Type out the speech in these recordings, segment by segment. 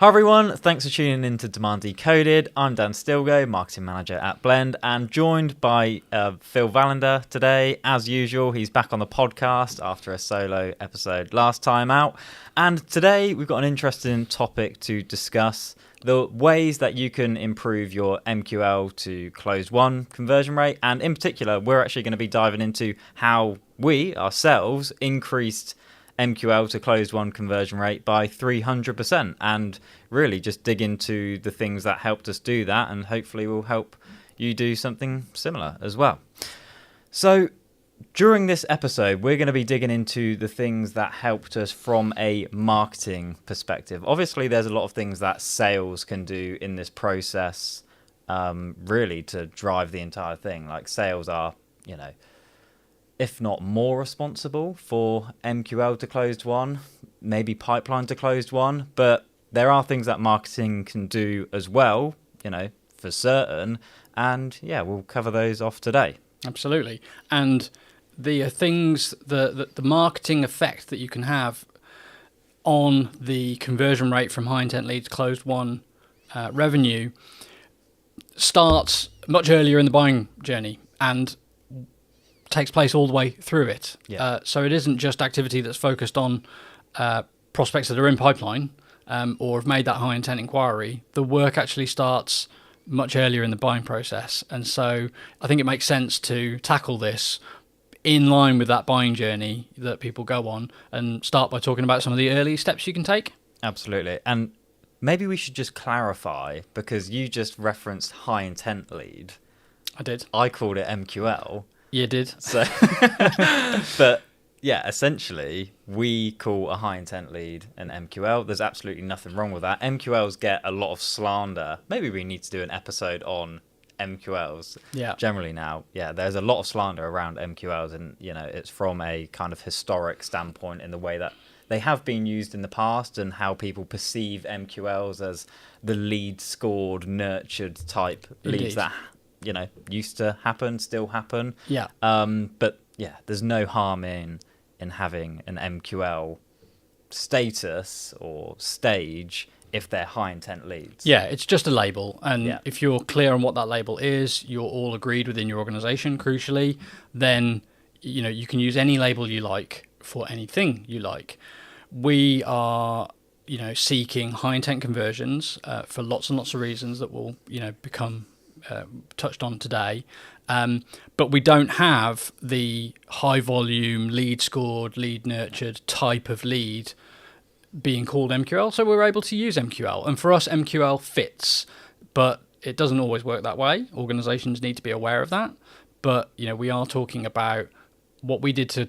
Hi everyone, thanks for tuning in to Demand Decoded. I'm Dan Stilgo, Marketing Manager at Blend, and joined by Phil Valander today. As usual, he's back on the podcast after a solo episode last time out. And today we've got an interesting topic to discuss: the ways that you can improve your MQL to closed won conversion rate. And in particular, we're actually going to be diving into how we ourselves increased MQL to closed won conversion rate by 300%, and really just dig into the things that helped us do that, and hopefully will help you do something similar as well. So during this episode, we're going to be digging into the things that helped us from a marketing perspective. Obviously, there's a lot of things that sales can do in this process, really to drive the entire thing. Like sales are, if not more responsible for MQL to closed won, maybe pipeline to closed won, but there are things that marketing can do as well, for certain, and we'll cover those off today. Absolutely. And the things, the marketing effect that you can have on the conversion rate from high intent lead to closed won revenue starts much earlier in the buying journey and takes place all the way through it. So it isn't just activity that's focused on prospects that are in pipeline or have made that high intent inquiry. The work actually starts much earlier in the buying process, and so I think it makes sense to tackle this in line with that buying journey that people go on, and start by talking about some of the early steps you can take. Absolutely. And maybe we should just clarify, because you just referenced high intent lead. I did. I called it MQL. You did. So, but essentially, we call a high intent lead an MQL. There's absolutely nothing wrong with that. MQLs get a lot of slander. Maybe we need to do an episode on MQLs. Generally now, there's a lot of slander around MQLs, and it's from a kind of historic standpoint in the way that they have been used in the past, and how people perceive MQLs as the lead scored, nurtured type leads that used to happen, still happen. But there's no harm in having an MQL status or stage if they're high intent leads. It's just a label, and if you're clear on what that label is, you're all agreed within your organization, crucially, then you can use any label you like for anything you like. We are seeking high intent conversions for lots and lots of reasons that will become touched on today, but we don't have the high volume lead scored, lead nurtured type of lead being called MQL, so we're able to use MQL, and for us MQL fits, but it doesn't always work that way. Organizations need to be aware of that, but we are talking about what we did to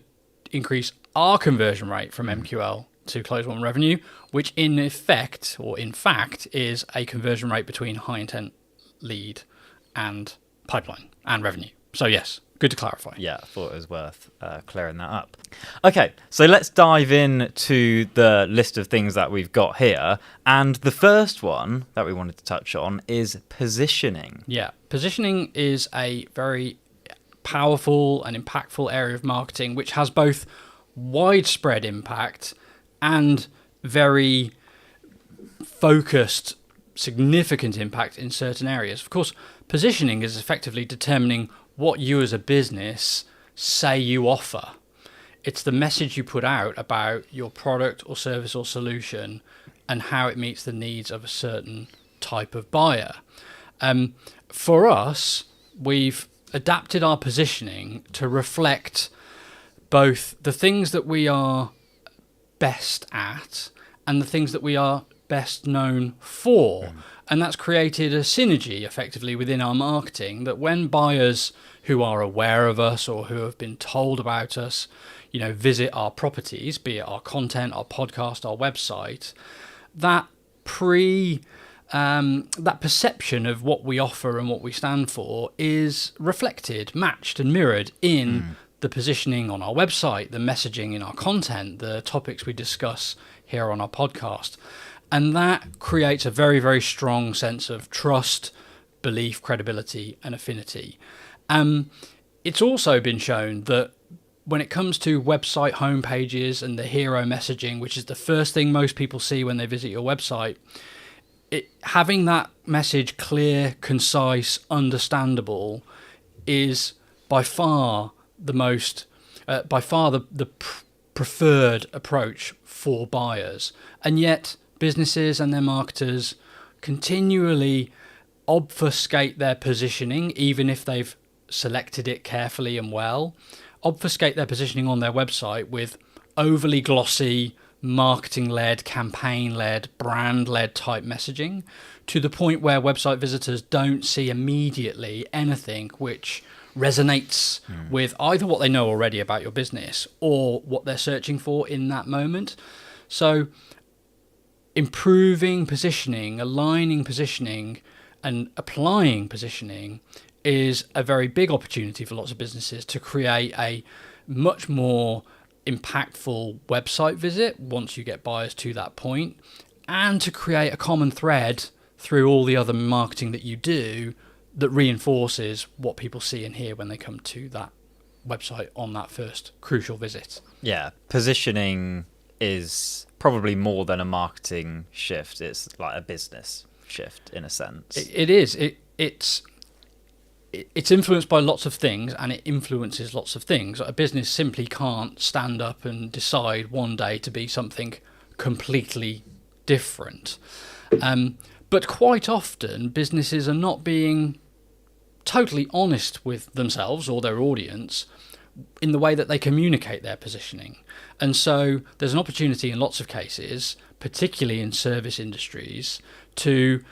increase our conversion rate from MQL to closed won revenue, which in effect, or in fact, is a conversion rate between high intent lead and pipeline and revenue. So yes, good to clarify. I thought it was worth clearing that up. Okay, so let's dive in to the list of things that we've got here. And the first one that we wanted to touch on is positioning. Positioning is a very powerful and impactful area of marketing, which has both widespread impact and very focused, significant impact in certain areas. Of course, positioning is effectively determining what you as a business say you offer. It's the message you put out about your product or service or solution and how it meets the needs of a certain type of buyer. For us, we've adapted our positioning to reflect both the things that we are best at and the things that we are best known for. And that's created a synergy effectively within our marketing, that when buyers who are aware of us or who have been told about us, visit our properties, be it our content, our podcast, our website, that perception of what we offer and what we stand for is reflected, matched and mirrored in the positioning on our website, the messaging in our content, the topics we discuss here on our podcast. And that creates a very, very strong sense of trust, belief, credibility, and affinity. It's also been shown that when it comes to website homepages and the hero messaging, which is the first thing most people see when they visit your website, having that message clear, concise, understandable is by far the most, the preferred approach for buyers. And yet businesses and their marketers continually obfuscate their positioning, even if they've selected it carefully and well, obfuscate their positioning on their website with overly glossy, marketing-led, campaign-led, brand-led type messaging, to the point where website visitors don't see immediately anything which resonates with either what they know already about your business or what they're searching for in that moment. So improving positioning, aligning positioning, and applying positioning is a very big opportunity for lots of businesses to create a much more impactful website visit once you get buyers to that point, and to create a common thread through all the other marketing that you do that reinforces what people see and hear when they come to that website on that first crucial visit. Yeah, positioning is probably more than a marketing shift. It's like a business shift in a sense. It is. It's influenced by lots of things, and it influences lots of things. A business simply can't stand up and decide one day to be something completely different. But quite often, businesses are not being totally honest with themselves or their audience in the way that they communicate their positioning. And so there's an opportunity in lots of cases, particularly in service industries, to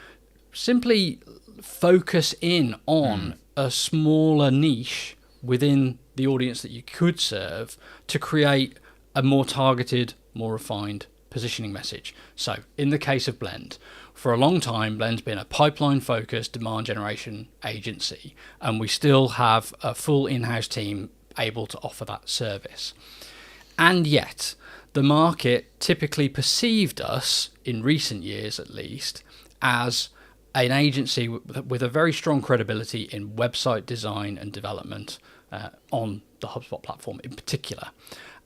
simply focus in on a smaller niche within the audience that you could serve to create a more targeted, more refined positioning message. So in the case of Blend, for a long time, Blend's been a pipeline-focused demand generation agency, and we still have a full in-house team able to offer that service. And yet, the market typically perceived us, in recent years at least, as an agency with a very strong credibility in website design and development on the HubSpot platform in particular.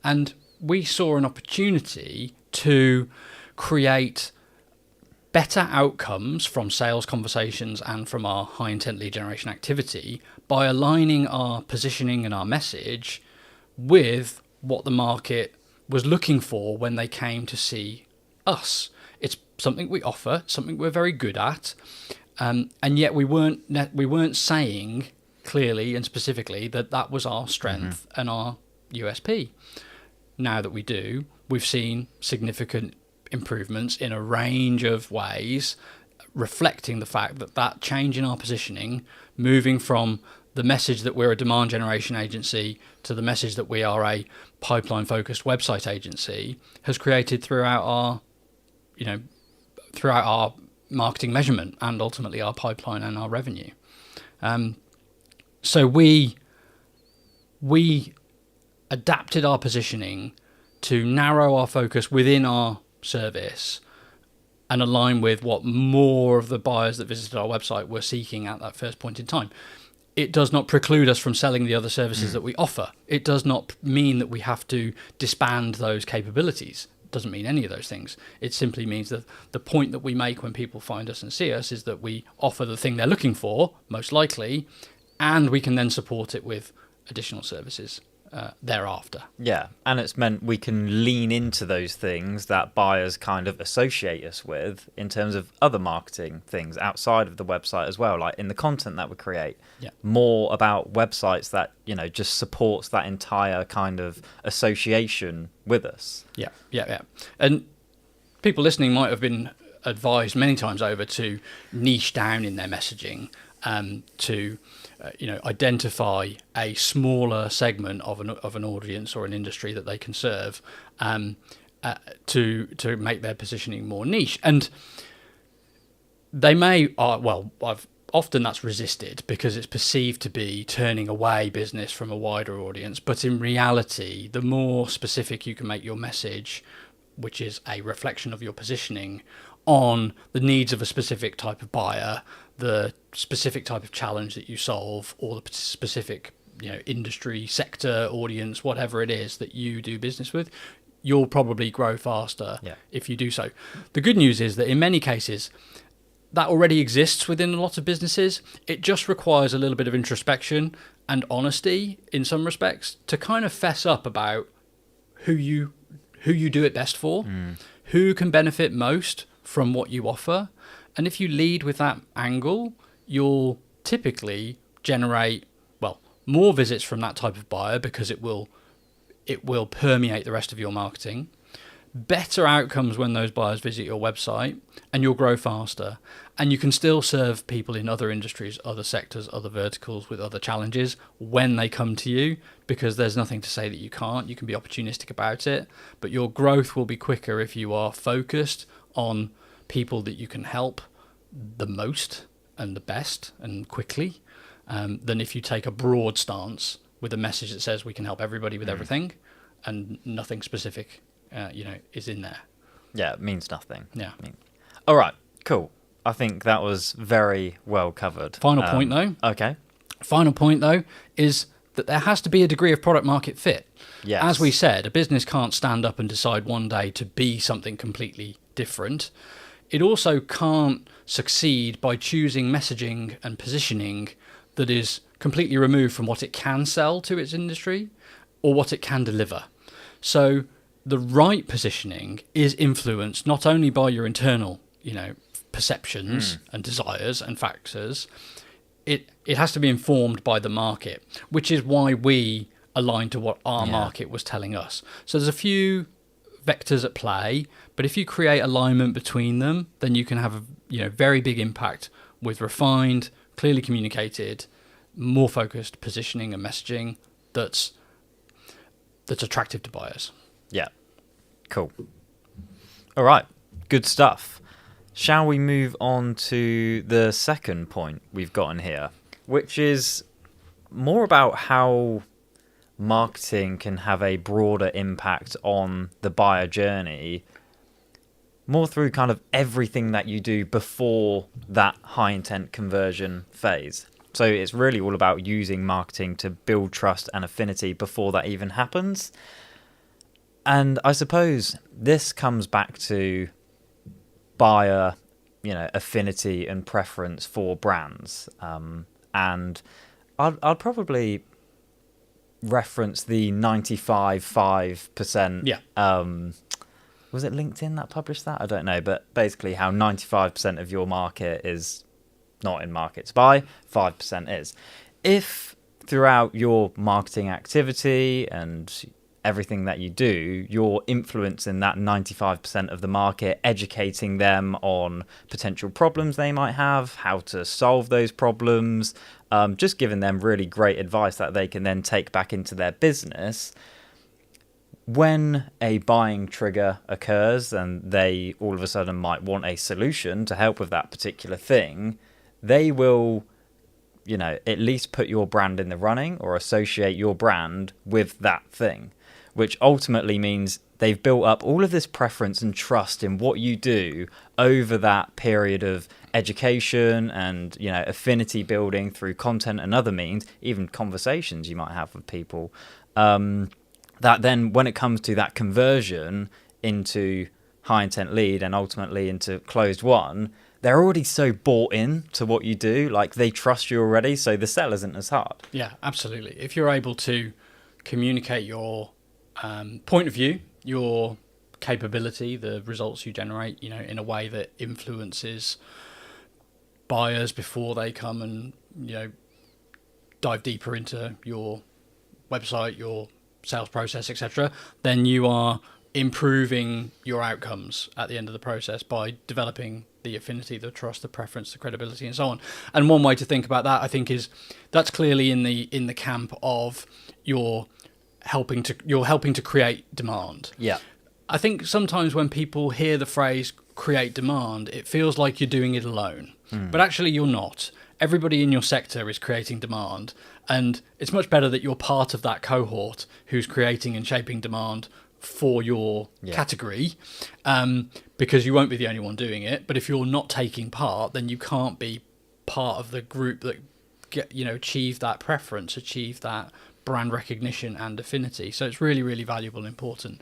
And we saw an opportunity to create better outcomes from sales conversations and from our high intent lead generation activity by aligning our positioning and our message with what the market was looking for when they came to see us. It's something we offer, something we're very good at, and yet we weren't saying clearly and specifically that was our strength and our USP. Now that we do, we've seen significant improvements in a range of ways, reflecting the fact that change in our positioning, moving from the message that we're a demand generation agency to the message that we are a pipeline-focused website agency, has created throughout our marketing measurement and ultimately our pipeline and our revenue. So we adapted our positioning to narrow our focus within our service and align with what more of the buyers that visited our website were seeking at that first point in time. It does not preclude us from selling the other services that we offer. It does not mean that we have to disband those capabilities. It doesn't mean any of those things. It simply means that the point that we make when people find us and see us is that we offer the thing they're looking for, most likely, and we can then support it with additional services thereafter. Yeah, and it's meant we can lean into those things that buyers kind of associate us with in terms of other marketing things outside of the website as well, like in the content that we create. Yeah. More about websites that, just supports that entire kind of association with us. Yeah. And people listening might have been advised many times over to niche down in their messaging, to identify a smaller segment of an audience or an industry that they can serve, to make their positioning more niche. And they may, often that's resisted because it's perceived to be turning away business from a wider audience. But in reality, the more specific you can make your message, which is a reflection of your positioning on the needs of a specific type of buyer, the specific type of challenge that you solve, or the specific industry, sector, audience, whatever it is that you do business with, you'll probably grow faster if you do so. The good news is that in many cases, that already exists within a lot of businesses. It just requires a little bit of introspection and honesty in some respects to kind of fess up about who you do it best for, who can benefit most from what you offer. And if you lead with that angle, you'll typically generate, well, more visits from that type of buyer because it will permeate the rest of your marketing. Better outcomes when those buyers visit your website, and you'll grow faster. And you can still serve people in other industries, other sectors, other verticals with other challenges when they come to you, because there's nothing to say that you can't. You can be opportunistic about it, but your growth will be quicker if you are focused on people that you can help the most and the best and quickly, than if you take a broad stance with a message that says we can help everybody with everything and nothing specific is in there. Yeah, it means nothing. Yeah. All right, cool. I think that was very well covered. Final point, though. Okay. Final point, though, is that there has to be a degree of product market fit. Yes. As we said, a business can't stand up and decide one day to be something completely different. It also can't succeed by choosing messaging and positioning that is completely removed from what it can sell to its industry or what it can deliver. So the right positioning is influenced not only by your internal, perceptions and desires and factors. It has to be informed by the market, which is why we align to what our market was telling us. So there's a few vectors at play, but if you create alignment between them, then you can have a very big impact with refined, clearly communicated, more focused positioning and messaging that's attractive to buyers. Yeah. Cool. All right. Good stuff. Shall we move on to the second point we've got in here, which is more about how marketing can have a broader impact on the buyer journey, more through kind of everything that you do before that high intent conversion phase. So it's really all about using marketing to build trust and affinity before that even happens. And I suppose this comes back to buyer, affinity and preference for brands. And I'd probably reference the 95.5%. Yeah. Was it LinkedIn that published that? I don't know. But basically how 95% of your market is not in market to buy, 5% is. If throughout your marketing activity and everything that you do, you're influencing that 95% of the market, educating them on potential problems they might have, how to solve those problems, just giving them really great advice that they can then take back into their business. When a buying trigger occurs and they all of a sudden might want a solution to help with that particular thing, they will at least put your brand in the running or associate your brand with that thing, which ultimately means they've built up all of this preference and trust in what you do over that period of education and, affinity building through content and other means, even conversations you might have with people, that then when it comes to that conversion into high intent lead and ultimately into closed one, they're already so bought in to what you do, like they trust you already, so the sell isn't as hard. Yeah, absolutely. If you're able to communicate your point of view, your capability, the results you generate, in a way that influences buyers before they come and, dive deeper into your website, your sales process, etc., then you are improving your outcomes at the end of the process by developing the affinity, the trust, the preference, the credibility, and so on. And one way to think about that, I think, is that's clearly in the camp of you're helping to create demand. Yeah. I think sometimes when people hear the phrase create demand, it feels like you're doing it alone. But actually you're not. Everybody in your sector is creating demand, and it's much better that you're part of that cohort who's creating and shaping demand for your category, because you won't be the only one doing it. But if you're not taking part, then you can't be part of the group that achieve that preference, achieve that brand recognition and affinity. So it's really, really valuable and important.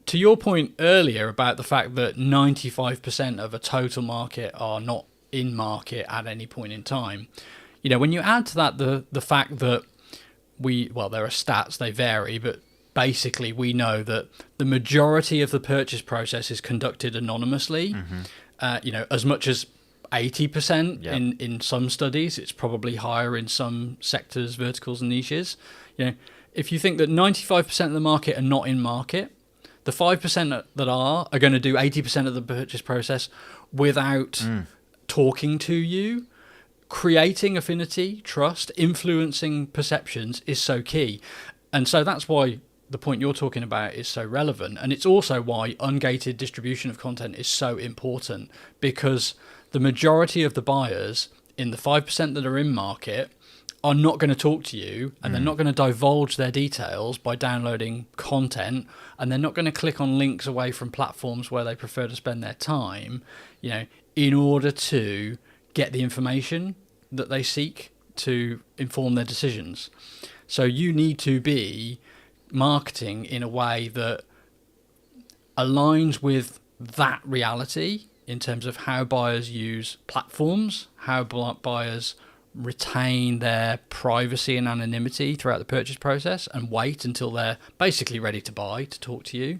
To your point earlier about the fact that 95% of a total market are not in market at any point in time. When you add to that the fact that there are stats, they vary, but basically we know that the majority of the purchase process is conducted anonymously. As much as 80% in some studies. It's probably higher in some sectors, verticals and niches. If you think that 95% of the market are not in market, the 5% that are going to do 80% of the purchase process without talking to you. Creating affinity, trust, influencing perceptions is so key. And so that's why the point you're talking about is so relevant. And it's also why ungated distribution of content is so important, because the majority of the buyers in the 5% that are in market are not going to talk to you, and they're not going to divulge their details by downloading content, and they're not going to click on links away from platforms where they prefer to spend their time, in order to get the information that they seek to inform their decisions. So you need to be marketing in a way that aligns with that reality in terms of how buyers use platforms, how buyers retain their privacy and anonymity throughout the purchase process and wait until they're basically ready to buy, to talk to you,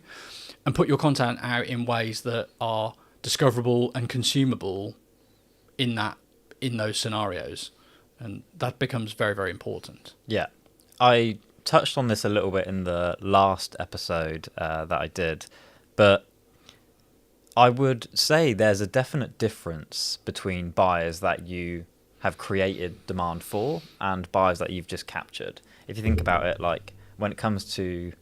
and put your content out in ways that are discoverable and consumable in those scenarios. And that becomes very, very important. Yeah. I touched on this a little bit in the last episode that I did, but I would say there's a definite difference between buyers that you have created demand for and buyers that you've just captured. If you think about it, like when it comes to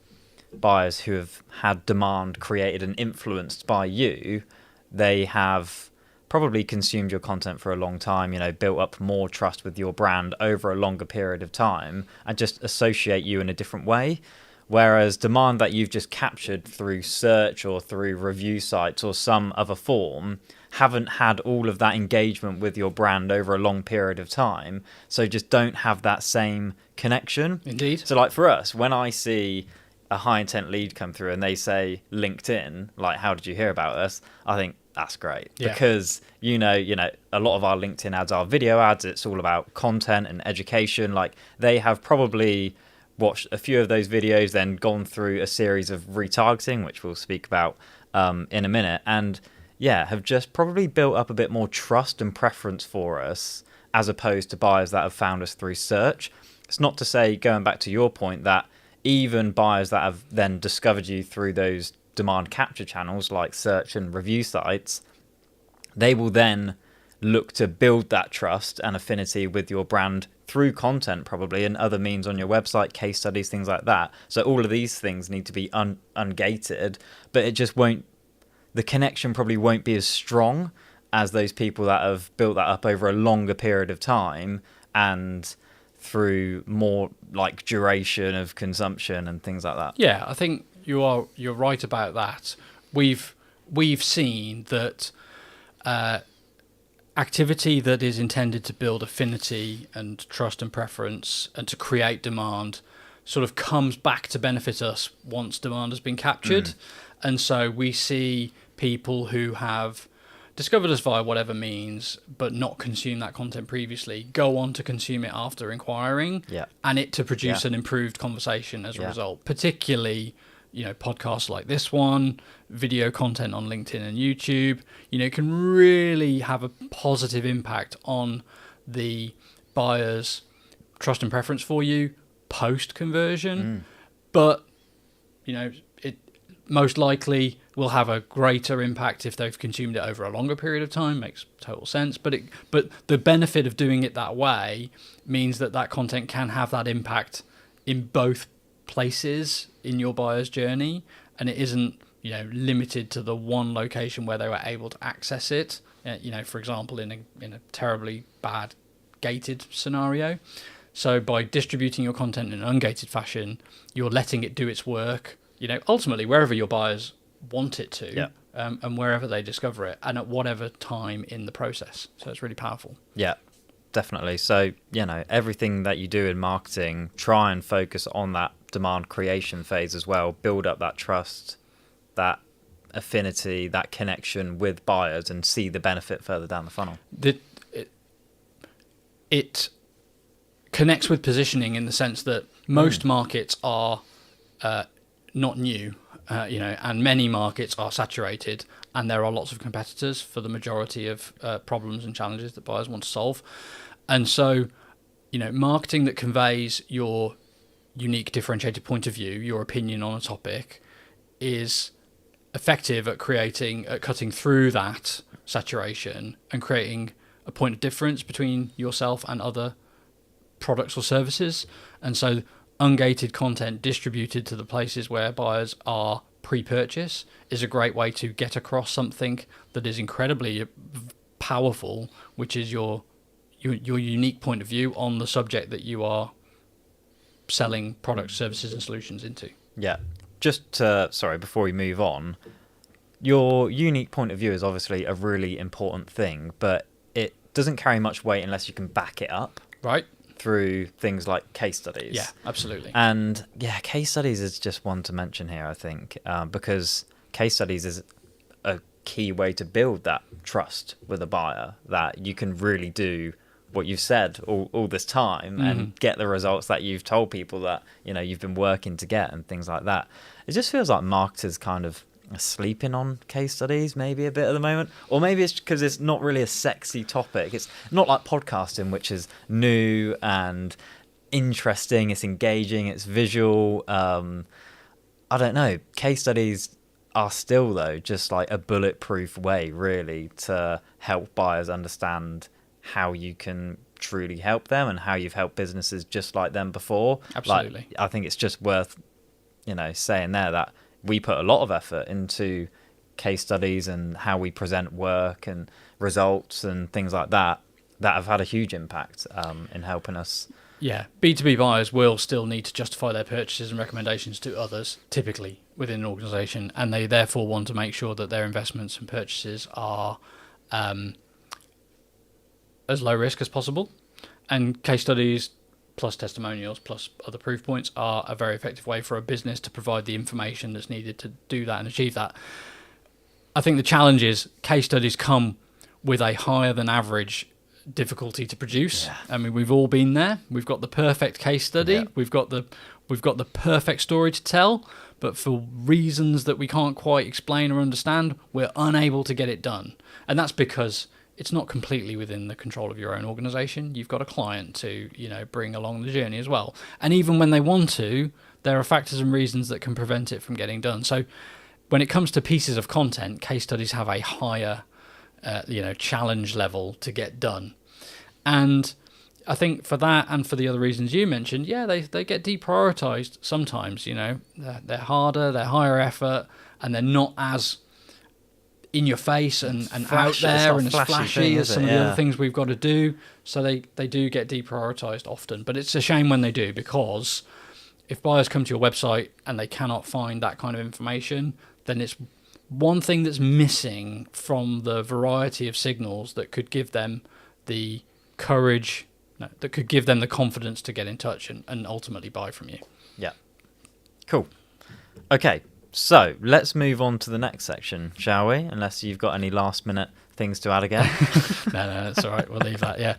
buyers who have had demand created and influenced by you, they have probably consumed your content for a long time, built up more trust with your brand over a longer period of time and just associate you in a different way. Whereas demand that you've just captured through search or through review sites or some other form haven't had all of that engagement with your brand over a long period of time, so just don't have that same connection. Indeed. So like for us, when I see a high intent lead come through and they say LinkedIn, like, how did you hear about us? I think that's great, because a lot of our LinkedIn ads are video ads. It's all about content and education. Like, they have probably watched a few of those videos, then gone through a series of retargeting, which we'll speak about in a minute, and have just probably built up a bit more trust and preference for us, as opposed to buyers that have found us through search. It's not to say, going back to your point, that even buyers that have then discovered you through those demand capture channels like search and review sites, they will then look to build that trust and affinity with your brand through content, probably, and other means on your website, case studies, things like that. So all of these things need to be ungated, but it just won't, the connection probably won't be as strong as those people that have built that up over a longer period of time and through more like duration of consumption and things like that. Yeah, I think you're right about that. We've seen that activity that is intended to build affinity and trust and preference and to create demand sort of comes back to benefit us once demand has been captured. And so we see people who have discovered us via whatever means but not consumed that content previously go on to consume it after inquiring, and it to produce an improved conversation as a result, particularly podcasts like this one, video content on LinkedIn and YouTube, can really have a positive impact on the buyer's trust and preference for you post conversion. But it most likely will have a greater impact if they've consumed it over a longer period of time. Makes total sense. But the benefit of doing it that way means that content can have that impact in both places in your buyer's journey, and it isn't limited to the one location where they were able to access it. For example, in a terribly bad gated scenario. So by distributing your content in an ungated fashion, you're letting it do its work, ultimately wherever your buyers want it to, and wherever they discover it, and at whatever time in the process. So it's really powerful. Yeah, definitely. So, everything that you do in marketing, try and focus on that demand creation phase as well. Build up that trust, that affinity, that connection with buyers and see the benefit further down the funnel? It connects with positioning in the sense that most markets are not new, and many markets are saturated, and there are lots of competitors for the majority of problems and challenges that buyers want to solve. And so, marketing that conveys your unique differentiated point of view, your opinion on a topic, is effective at cutting through that saturation and creating a point of difference between yourself and other products or services. And so ungated content distributed to the places where buyers are pre-purchase is a great way to get across something that is incredibly powerful, which is your unique point of view on the subject that you are selling products, services and solutions into. Yeah. Just before we move on, your unique point of view is obviously a really important thing, but it doesn't carry much weight unless you can back it up. Right. Through things like case studies. Yeah, absolutely. And case studies is just one to mention here, I think, because case studies is a key way to build that trust with a buyer, that you can really do what you've said all this time and get the results that you've told people that you've been working to get and things like that. It just feels like marketers kind of are sleeping on case studies maybe a bit at the moment, or maybe it's because it's not really a sexy topic. It's not like podcasting, which is new and interesting, it's engaging, it's visual. I don't know, case studies are still though just like a bulletproof way really to help buyers understand how you can truly help them and how you've helped businesses just like them before. Absolutely. I think it's just worth saying there that we put a lot of effort into case studies and how we present work and results and things like that have had a huge impact in helping us. Yeah, B2B buyers will still need to justify their purchases and recommendations to others, typically within an organisation, and they therefore want to make sure that their investments and purchases are as low risk as possible. And case studies plus testimonials plus other proof points are a very effective way for a business to provide the information that's needed to do that and achieve that. I think the challenge is case studies come with a higher than average difficulty to produce. Yeah. I mean, we've all been there. We've got the perfect case study. Yeah. We've got the perfect story to tell, but for reasons that we can't quite explain or understand, we're unable to get it done. And that's because it's not completely within the control of your own organisation. You've got a client to, bring along the journey as well. And even when they want to, there are factors and reasons that can prevent it from getting done. So when it comes to pieces of content, case studies have a higher, challenge level to get done. And I think for that and for the other reasons you mentioned, they get deprioritized sometimes, They're harder, they're higher effort, and they're not as in your face and out there and as flashy as some of the other things we've got to do. So they do get deprioritized often. But it's a shame when they do, because if buyers come to your website and they cannot find that kind of information, then it's one thing that's missing from the variety of signals that could give them the courage, that could give them the confidence to get in touch and ultimately buy from you. Yeah. Cool. Okay. So let's move on to the next section, shall we? Unless you've got any last minute things to add again. No, that's all right. We'll leave that. Yeah.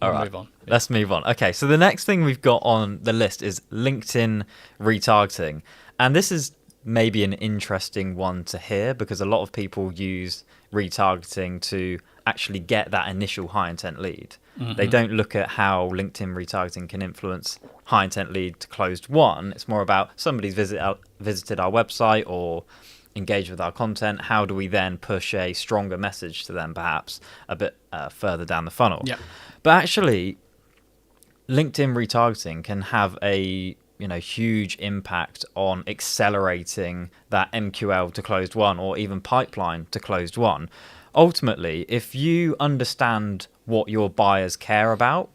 All right. Move on. Yeah. Let's move on. Okay. So the next thing we've got on the list is LinkedIn retargeting. And this is maybe an interesting one to hear, because a lot of people use retargeting to actually get that initial high intent lead. Mm-hmm. They don't look at how LinkedIn retargeting can influence high intent lead to closed won. It's more about somebody's visited our website or engaged with our content. How do we then push a stronger message to them, perhaps a bit further down the funnel? Yeah. But actually, LinkedIn retargeting can have a huge impact on accelerating that MQL to closed won, or even pipeline to closed won. Ultimately, if you understand what your buyers care about,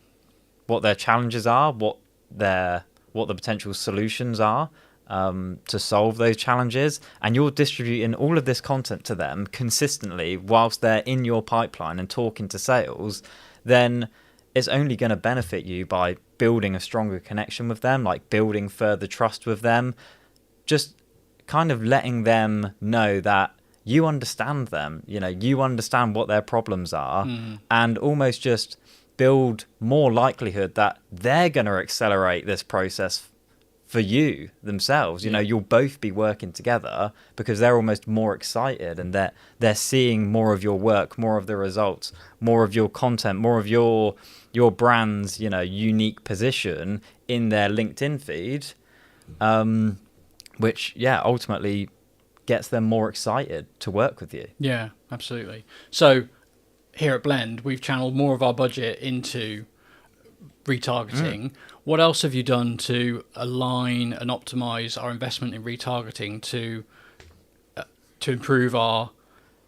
what their challenges are, what the potential solutions are to solve those challenges, and you're distributing all of this content to them consistently whilst they're in your pipeline and talking to sales, then it's only going to benefit you by building a stronger connection with them, like building further trust with them, just kind of letting them know that you understand them, you understand what their problems are, and almost just build more likelihood that they're going to accelerate this process for you themselves. You'll both be working together because they're almost more excited, and they're seeing more of your work, more of the results, more of your content, more of your brand's unique position in their LinkedIn feed, which ultimately gets them more excited to work with you. Yeah, absolutely. So here at Blend, we've channeled more of our budget into retargeting. What else have you done to align and optimize our investment in retargeting to improve our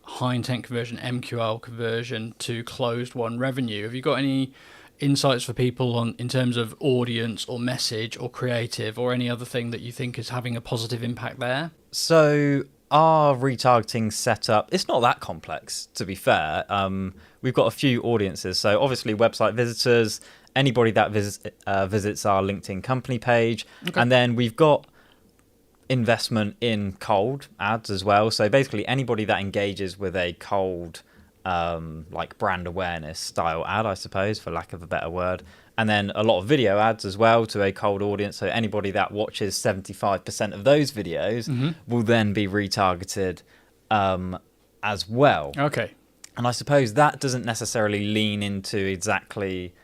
high intent conversion, MQL conversion, to closed won revenue? Have you got any insights for people in terms of audience or message or creative or any other thing that you think is having a positive impact there? So our retargeting setup, it's not that complex, to be fair. We've got a few audiences. So obviously website visitors, anybody that visits our LinkedIn company page. Okay. And then we've got investment in cold ads as well. So basically anybody that engages with a cold like brand awareness style ad, I suppose, for lack of a better word. And then a lot of video ads as well to a cold audience. So anybody that watches 75% of those videos will then be retargeted as well. Okay. And I suppose that doesn't necessarily lean into exactly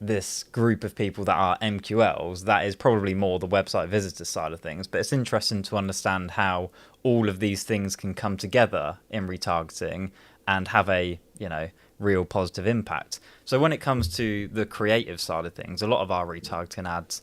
this group of people that are MQLs. That is probably more the website visitor side of things. But it's interesting to understand how all of these things can come together in retargeting and have a, real positive impact. So when it comes to the creative side of things, a lot of our retargeting ads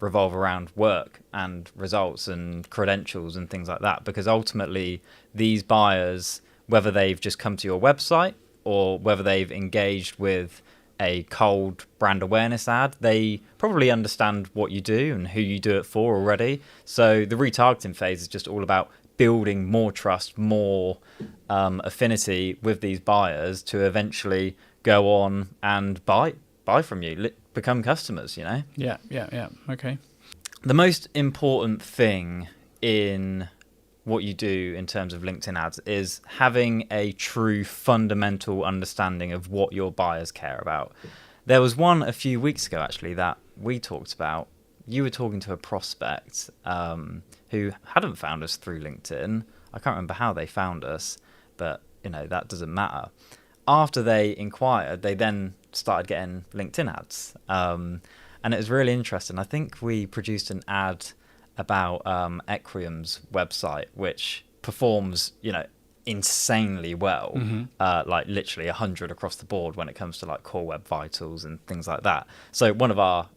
revolve around work and results and credentials and things like that, because ultimately these buyers, whether they've just come to your website or whether they've engaged with a cold brand awareness ad, they probably understand what you do and who you do it for already. So the retargeting phase is just all about building more trust, more affinity with these buyers to eventually go on and buy from you, become customers, Yeah. Okay. The most important thing in what you do in terms of LinkedIn ads is having a true fundamental understanding of what your buyers care about. There was one a few weeks ago, actually, that we talked about. You were talking to a prospect who hadn't found us through LinkedIn. I can't remember how they found us, but that doesn't matter. After they inquired, they then started getting LinkedIn ads, and it was really interesting. I think we produced an ad about Equium's website, which performs, insanely well, like literally 100 across the board when it comes to like core web vitals and things like that. So one of our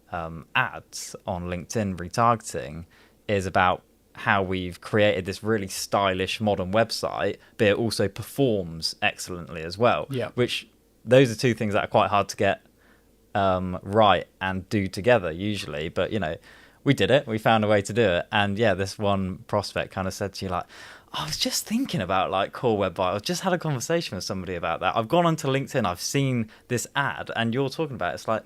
ads on LinkedIn retargeting is about how we've created this really stylish modern website, but it also performs excellently as well. Yeah. Which those are two things that are quite hard to get right and do together usually, but we did it. We found a way to do it. And yeah, this one prospect kind of said to you like, I was just thinking about like core web vitals. Just had a conversation with somebody about that. I've gone onto LinkedIn. I've seen this ad and you're talking about it. It's like,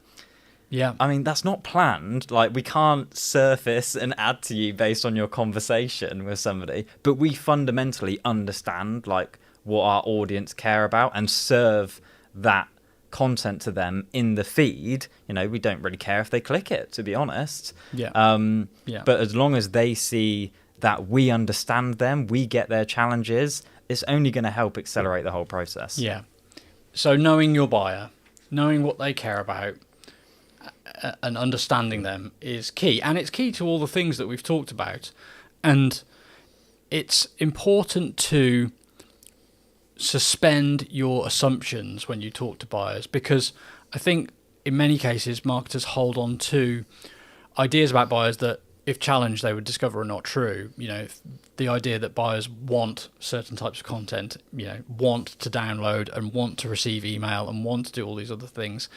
yeah, I mean, that's not planned. Like we can't surface an ad to you based on your conversation with somebody, but we fundamentally understand like what our audience care about and serve that content to them in the feed. We don't really care if they click it, to be honest. Yeah. But as long as they see that we understand them, we get their challenges, it's only going to help accelerate the whole process. Yeah. So knowing your buyer, knowing what they care about, and understanding them is key. And it's key to all the things that we've talked about. And it's important to suspend your assumptions when you talk to buyers, because I think in many cases marketers hold on to ideas about buyers that, if challenged, they would discover are not true. The idea that buyers want certain types of content, want to download and want to receive email and want to do all these other things,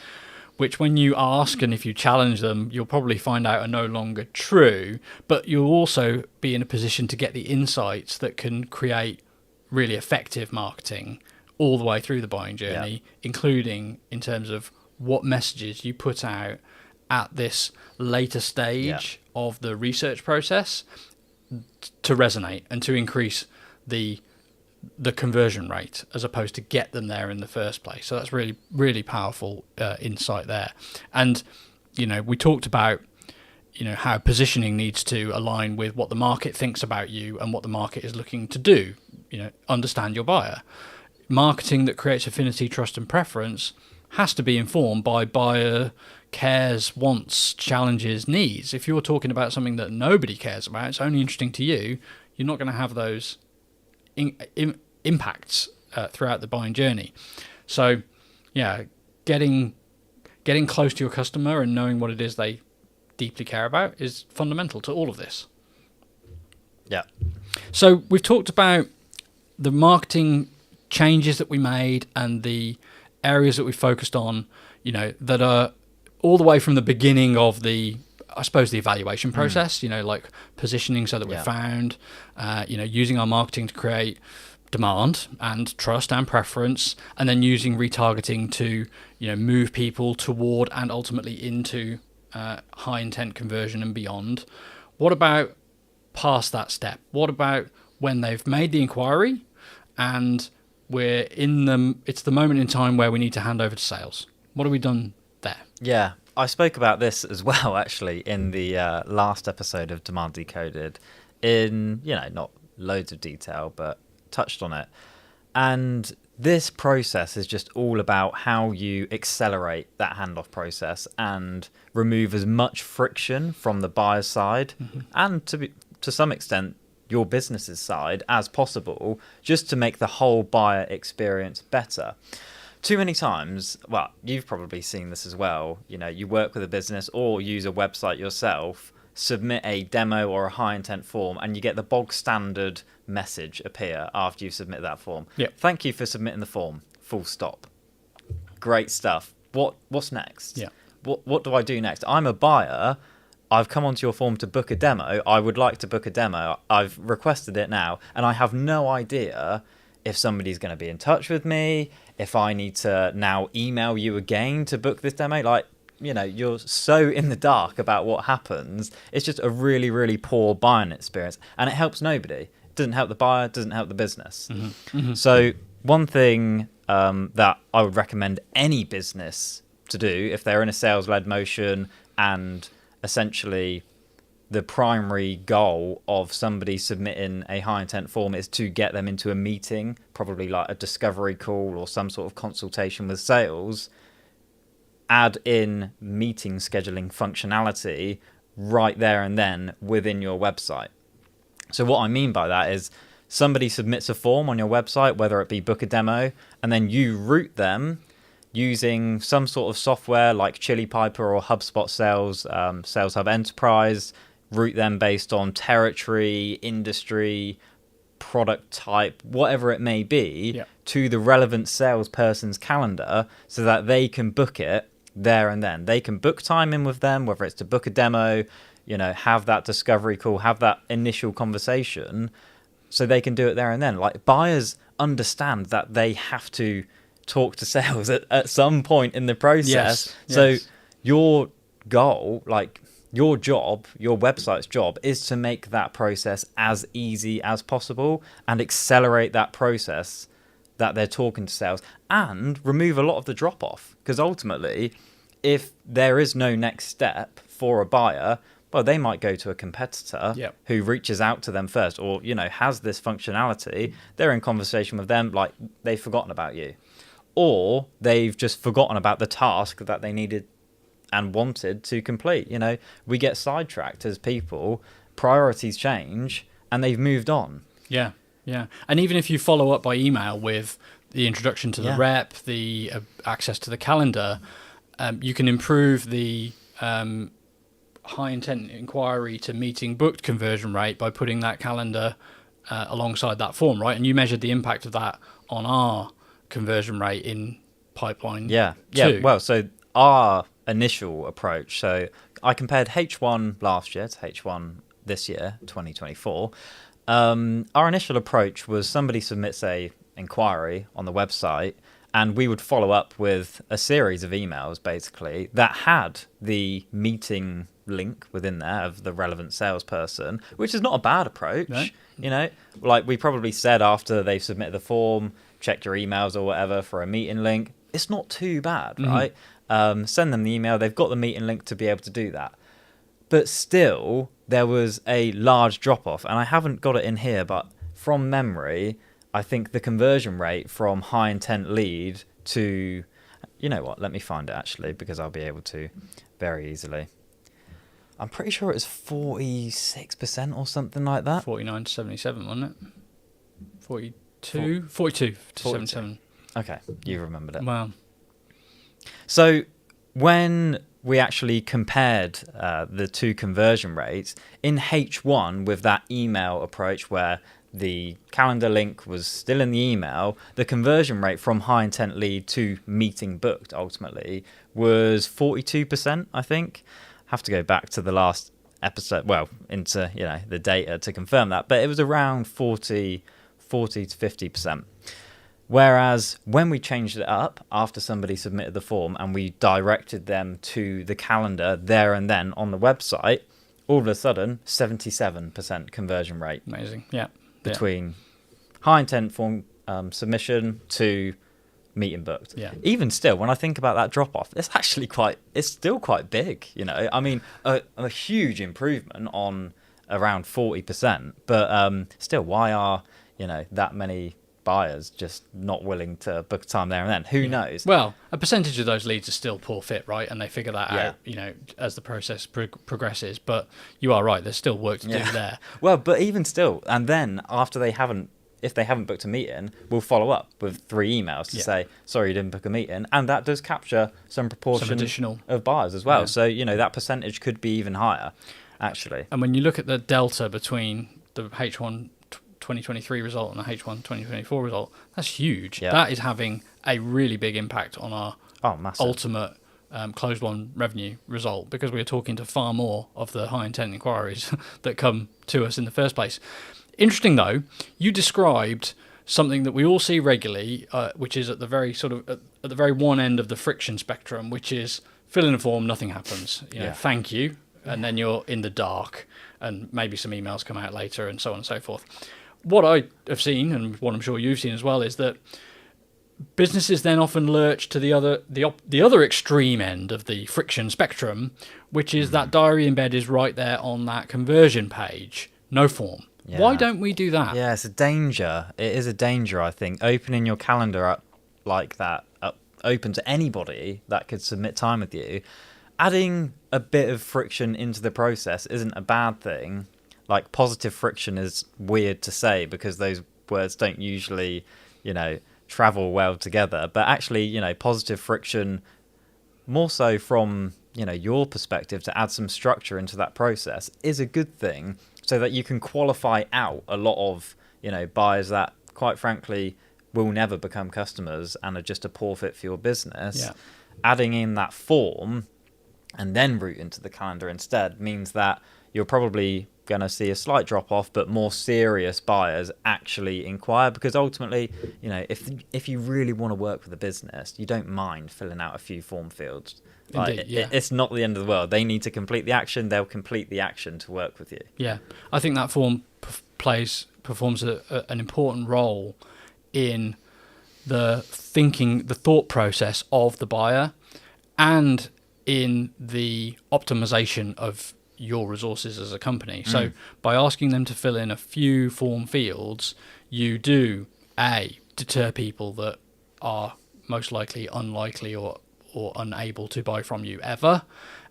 which when you ask and if you challenge them, you'll probably find out are no longer true, but you'll also be in a position to get the insights that can create really effective marketing all the way through the buying journey, including in terms of what messages you put out at this later stage of the research process. to resonate and to increase the conversion rate as opposed to get them there in the first place. So that's really, really powerful insight there. And, we talked about, how positioning needs to align with what the market thinks about you and what the market is looking to do. Understand your buyer. Marketing that creates affinity, trust, and preference has to be informed by buyer cares, wants, challenges, needs. If you're talking about something that nobody cares about, it's only interesting to you, you're not going to have those impacts throughout the buying journey. So, getting close to your customer and knowing what it is they deeply care about is fundamental to all of this. Yeah. So we've talked about the marketing changes that we made and the areas that we focused on, that are all the way from the beginning of the evaluation process, like positioning so that we're found, using our marketing to create demand and trust and preference, and then using retargeting to, move people toward and ultimately into high intent conversion and beyond. What about past that step? What about when they've made the inquiry and it's the moment in time where we need to hand over to sales? What have we done there? Yeah, I spoke about this as well, actually, in the last episode of Demand Decoded, in, not loads of detail, but touched on it. And this process is just all about how you accelerate that handoff process and remove as much friction from the buyer's side and to some extent your business's side as possible, just to make the whole buyer experience better. Too many times, well, you've probably seen this as well, you work with a business or use a website yourself, submit a demo or a high intent form, and you get the bog standard message appear after you submit that form. Yep. Thank you for submitting the form. Full stop. Great stuff. What's next? Yeah. What do I do next? I'm a buyer. I've come onto your form to book a demo. I would like to book a demo. I've requested it now, and I have no idea if somebody's going to be in touch with me, if I need to now email you again to book this demo. You're so in the dark about what happens. It's just a really, really poor buying experience, and it helps nobody. It doesn't help the buyer, it doesn't help the business. So one thing that I would recommend any business to do if they're in a sales-led motion, and essentially the primary goal of somebody submitting a high intent form is to get them into a meeting, probably like a discovery call or some sort of consultation with sales, add in meeting scheduling functionality right there and then within your website. So what I mean by that is somebody submits a form on your website, whether it be book a demo, and then you route them using some sort of software like Chili Piper or HubSpot Sales, Sales Hub Enterprise, route them based on territory, industry, product type, whatever it may be, to the relevant salesperson's calendar so that they can book it there and then. They can book time in with them, whether it's to book a demo, have that discovery call, have that initial conversation, so they can do it there and then. Like, buyers understand that they have to talk to sales at some point in the process. So your goal, like your job, your website's job, is to make that process as easy as possible and accelerate that process that they're talking to sales, and remove a lot of the drop off. Because ultimately, if there is no next step for a buyer, well, they might go to a competitor who reaches out to them first, or has this functionality. They're in conversation with them, like they've forgotten about you, or they've just forgotten about the task that they needed and wanted to complete. We get sidetracked as people, priorities change, and they've moved on. Yeah. And even if you follow up by email with the introduction to the rep, the access to the calendar, you can improve the high intent inquiry to meeting booked conversion rate by putting that calendar alongside that form, right? And you measured the impact of that on our conversion rate in pipeline. Yeah. Well, so our initial approach, so I compared H1 last year to H1 this year, 2024. Our initial approach was somebody submits a inquiry on the website, And we would follow up with a series of emails, basically, that had the meeting link within there of the relevant salesperson, which is not a bad approach. No. You know, like we probably said after they've submitted the form, check your emails or whatever for a meeting link. It's not too bad, right? Send them the email. They've got the meeting link to be able to do that. But still, there was a large drop-off, and I haven't got it in here, but from memory, I think the conversion rate from high intent lead to, you know what, let me find it actually, because I'll be able to very easily. I'm pretty sure it was 46% or something like that. 49 to 77, wasn't it? 42 to 77. Okay, you remembered it. Wow. So when we actually compared the two conversion rates in H1 with that email approach where the calendar link was still in the email, the conversion rate from high intent lead to meeting booked ultimately was 42%, I think. Have to go back to the last episode, well, into the data to confirm that, but it was around 40 to 50%. Whereas when we changed it up after somebody submitted the form and we directed them to the calendar there and then on the website, all of a sudden 77% conversion rate. Amazing. Yeah. Between high intent form submission to meeting booked. Yeah. Even still, when I think about that drop off, it's still quite big. I mean, a huge improvement on around 40%. But still, why are that many buyers just not willing to book time there and then? Who knows? Well, a percentage of those leads are still poor fit, right? And they figure that out, as the process progresses. But you are right, there's still work to do there. Well, but even still, and then after if they haven't booked a meeting, we'll follow up with 3 emails to say, sorry, you didn't book a meeting. And that does capture some proportion additional of buyers as well. So, that percentage could be even higher, actually. And when you look at the delta between the H1 2023 result and the H1 2024 result, that's huge. Yeah. That is having a really big impact on our ultimate closed won revenue result, because we are talking to far more of the high intent inquiries that come to us in the first place. Interesting though, you described something that we all see regularly, which is at the very at the very one end of the friction spectrum, which is fill in a form, nothing happens. Thank you, and then you're in the dark, and maybe some emails come out later, and so on and so forth. What I have seen, and what I'm sure you've seen as well, is that businesses then often lurch to the other extreme end of the friction spectrum, which is that diary embed is right there on that conversion page, no form. Yeah. Why don't we do that? Yeah, it's a danger. It is a danger, I think. Opening your calendar up like that, open to anybody that could submit time with you, adding a bit of friction into the process isn't a bad thing. Like, positive friction is weird to say because those words don't usually, travel well together. But actually, positive friction, more so from, your perspective, to add some structure into that process is a good thing, so that you can qualify out a lot of, buyers that, quite frankly, will never become customers and are just a poor fit for your business. Yeah. Adding in that form and then route into the calendar instead means that you're probably going to see a slight drop off, but more serious buyers actually inquire, because ultimately, if you really want to work with a business, you don't mind filling out a few form fields. Indeed, It's not the end of the world. They need to complete the action. They'll complete the action to work with you. Yeah, I think that form performs an important role in the thought process of the buyer, and in the optimization of your resources as a company. So by asking them to fill in a few form fields, you do deter people that are most likely unlikely or unable to buy from you ever,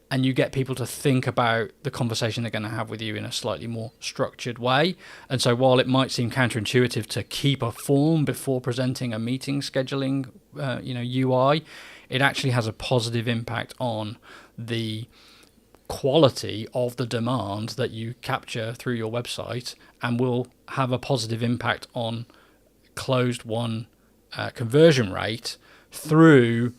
and you get people to think about the conversation they're going to have with you in a slightly more structured way. And so while it might seem counterintuitive to keep a form before presenting a meeting scheduling UI, it actually has a positive impact on the quality of the demand that you capture through your website, and will have a positive impact on closed won conversion rate through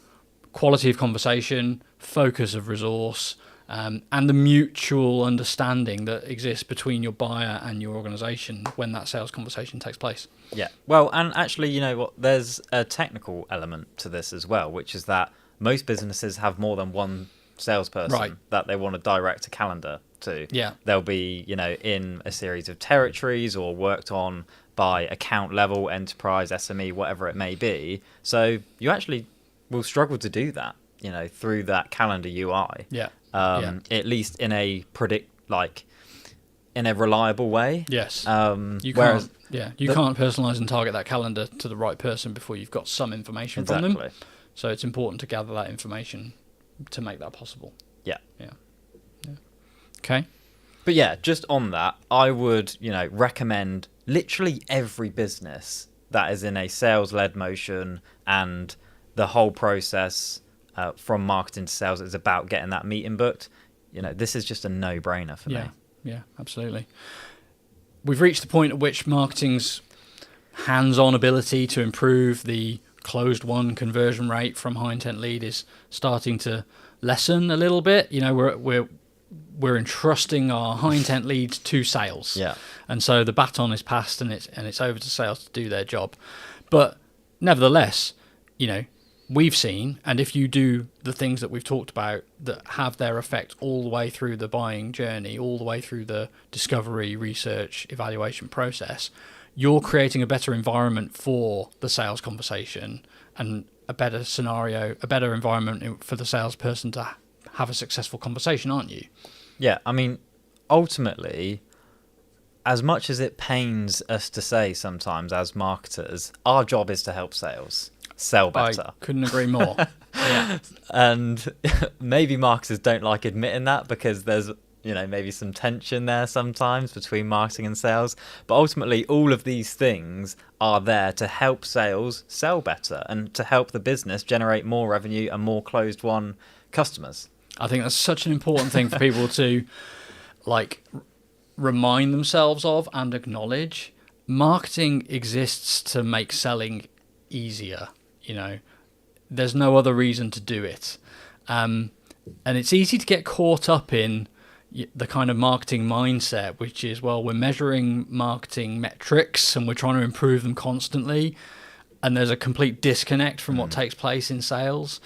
quality of conversation, focus of resource, and the mutual understanding that exists between your buyer and your organization when that sales conversation takes place. Yeah. Well, and actually, you know what? There's a technical element to this as well, which is that most businesses have more than one salesperson that they want to direct a calendar to. Yeah. They'll be, you know, in a series of territories or worked on by account level, enterprise, SME, whatever it may be. So you actually will struggle to do that, you know, through that calendar UI. Yeah. At least in a in a reliable way. Yes. You whereas can't. Yeah. You can't personalize and target that calendar to the right person before you've got some information from them. So it's important to gather that information to make that possible. Yeah. Yeah. Okay. But yeah, just on that, I would, you know, recommend literally every business that is in a sales-led motion, and the whole process from marketing to sales is about getting that meeting booked. You know, this is just a no-brainer for me. Yeah, absolutely. We've reached the point at which marketing's hands-on ability to improve the closed-won conversion rate from high-intent lead is starting to lessen a little bit. You know, we're entrusting our high-intent leads to sales. Yeah. And so the baton is passed, and it's over to sales to do their job. But nevertheless, you know, we've seen, and if you do the things that we've talked about that have their effect all the way through the buying journey, all the way through the discovery, research, evaluation process, you're creating a better environment for the sales conversation and a better scenario, a better environment for the salesperson to have a successful conversation, aren't you? Yeah, I mean, ultimately, as much as it pains us to say sometimes as marketers, our job is to help sales sell better. I couldn't agree more. Yeah. And maybe marketers don't like admitting that because there's, you know, maybe some tension there sometimes between marketing and sales. But ultimately, all of these things are there to help sales sell better and to help the business generate more revenue and more closed-won customers. I think that's such an important thing for people to remind themselves of and acknowledge. Marketing exists to make selling easier. You know, there's no other reason to do it. And it's easy to get caught up in the kind of marketing mindset, which is, well, we're measuring marketing metrics and we're trying to improve them constantly. And there's a complete disconnect from what takes place in sales.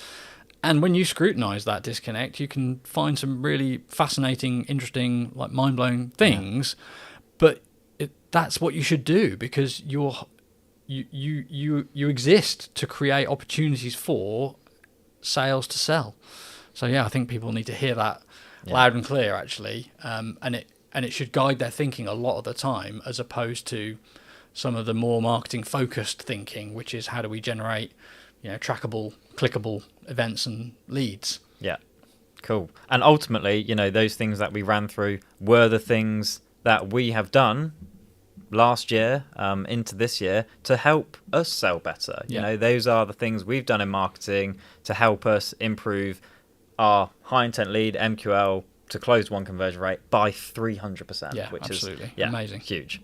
And when you scrutinize that disconnect, you can find some really fascinating, interesting, mind-blowing things. But that's what you should do, because you exist to create opportunities for sales to sell. So yeah, I think people need to hear that loud and clear, actually, and it should guide their thinking a lot of the time, as opposed to some of the more marketing-focused thinking, which is how do we generate, you know, trackable, clickable events and leads. Yeah, cool. And ultimately, you know, those things that we ran through were the things that we have done last year into this year to help us sell better. You know, those are the things we've done in marketing to help us improve our high intent lead MQL to closed-won conversion rate by 300%, which absolutely. is amazing, huge.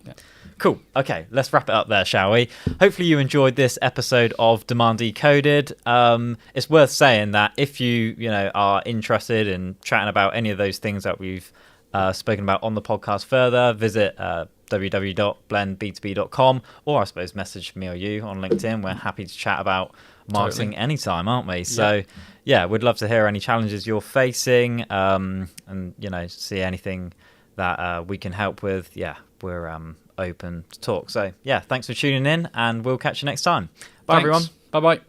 Cool. Okay, let's wrap it up there, shall we? Hopefully you enjoyed this episode of Demand Decoded. It's worth saying that if you are interested in chatting about any of those things that we've spoken about on the podcast further, visit www.blendb2b.com, or I suppose message me or you on LinkedIn. We're happy to chat about marketing anytime, aren't we? So yeah, we'd love to hear any challenges you're facing, and see anything that we can help with. Yeah, we're open to talk. So yeah, thanks for tuning in, and we'll catch you next time. Bye, everyone. Bye bye.